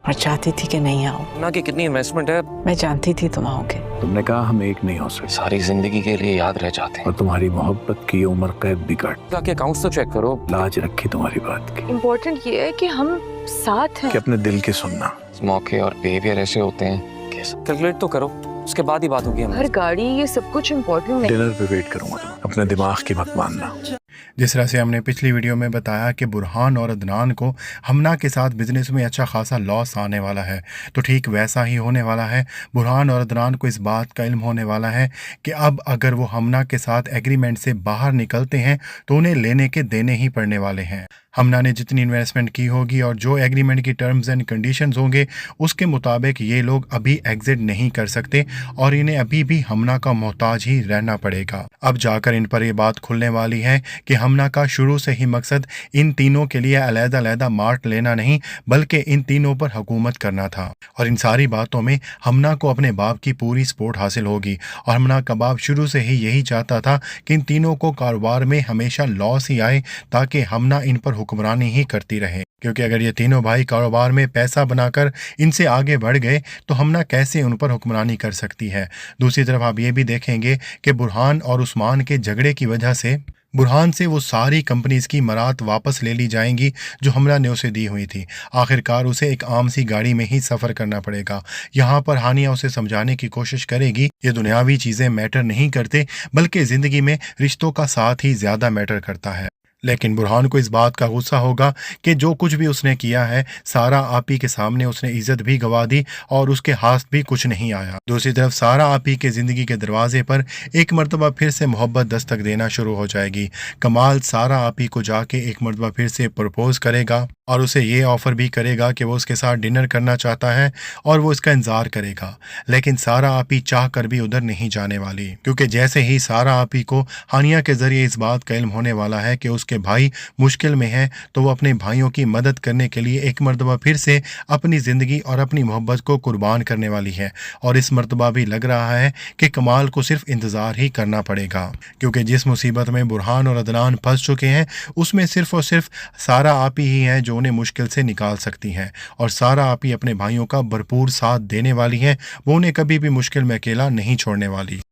और चाहती थी कि नहीं आओ। ना कि कितनी इन्वेस्टमेंट है। मैं जानती थी तुम आओगे। तुमने कहा हम एक नहीं हो सकते, सारी जिंदगी के लिए याद रह जाते हैं। और तुम्हारी मोहब्बत की उम्र कैद भी काट। जाके अकाउंट्स तो चेक करो। लाज रखी तुम्हारी बात की। इम्पोर्टेंट ये है कि हम साथ हैं। कि अपने दिल की सुनना। मौके और बिहेवियर ऐसे होते हैं कि कैलकुलेट तो करो, उसके बाद ही बात होगी हमारी। हर गाड़ी ये सब कुछ इम्पोर्टेंट नहीं। डिनर पे वेट करूंगा तुम, अपने दिमाग की मत मानना। जिस तरह से हमने पिछली वीडियो में बताया कि बुरहान और अदनान को हमना के साथ बिजनेस में अच्छा खासा लॉस आने वाला है, तो ठीक वैसा ही होने वाला है। बुरहान और अदनान को इस बात का इल्म होने वाला है कि अब अगर वो हमना के साथ एग्रीमेंट से बाहर निकलते हैं तो उन्हें लेने के देने ही पड़ने वाले हैं। हमना ने जितनी इन्वेस्टमेंट की होगी और जो एग्रीमेंट की टर्म्स एंड कंडीशंस होंगे उसके मुताबिक ये लोग अभी एग्जिट नहीं कर सकते और इन्हें अभी भी हमना का मोहताज ही रहना पड़ेगा। अब जाकर इन पर ये बात खुलने वाली है कि हमना का शुरू से ही मकसद इन तीनों के लिए अलग-अलग मार्ट लेना नहीं बल्कि इन तीनों पर हुकूमत करना था। और इन सारी बातों में हमना को अपने बाप की पूरी सपोर्ट हासिल होगी और हमना का बाप शुरू से ही यही चाहता था कि इन तीनों को कारोबार में हमेशा लॉस ही आए ताकि हमना इन पर हुक्मरानी ही करती रहे, क्योंकि अगर ये तीनों भाई कारोबार में पैसा बनाकर इनसे आगे बढ़ गए तो हमना कैसे उन पर हुक्मरानी कर सकती है। दूसरी तरफ आप ये भी देखेंगे कि बुरहान और उस्मान के झगड़े की वजह से बुरहान से वो सारी कंपनीज की मरात वापस ले ली जाएंगी जो हमला ने उसे दी हुई थी। आखिरकार उसे एक आम सी गाड़ी में ही सफ़र करना पड़ेगा। यहाँ पर हानिया उसे समझाने की कोशिश करेगी ये दुनियावी चीज़ें मैटर नहीं करते बल्कि ज़िंदगी में रिश्तों का साथ ही ज़्यादा मैटर करता है। लेकिन बुरहान को इस बात का गुस्सा होगा कि जो कुछ भी उसने किया है सारा आपी के सामने उसने इज्जत भी गंवा दी और उसके हाथ भी कुछ नहीं आया। दूसरी तरफ सारा आपी के ज़िंदगी के दरवाजे पर एक मरतबा फिर से मोहब्बत दस्तक देना शुरू हो जाएगी। कमाल सारा आपी को जाके एक मरतबा फिर से प्रपोज करेगा और उसे ये ऑफ़र भी करेगा कि वो उसके साथ डिनर करना चाहता है और वो इसका इंतज़ार करेगा। लेकिन सारा आपी चाह कर भी उधर नहीं जाने वाली, क्योंकि जैसे ही सारा आपी को हानिया के ज़रिए इस बात का इल्म होने वाला है कि उसके भाई मुश्किल में हैं तो वो अपने भाइयों की मदद करने के लिए एक मरतबा फिर से अपनी ज़िंदगी और अपनी मोहब्बत को कुर्बान करने वाली है। और इस मरतबा भी लग रहा है कि कमाल को सिर्फ इंतज़ार ही करना पड़ेगा, क्योंकि जिस मुसीबत में बुरहान और अदनान फंस चुके हैं उसमें सिर्फ और सिर्फ सारा आपी ही है जो उन्हें मुश्किल से निकाल सकती हैं। और सारा आपी अपने भाइयों का भरपूर साथ देने वाली है, वो उन्हें कभी भी मुश्किल में अकेला नहीं छोड़ने वाली।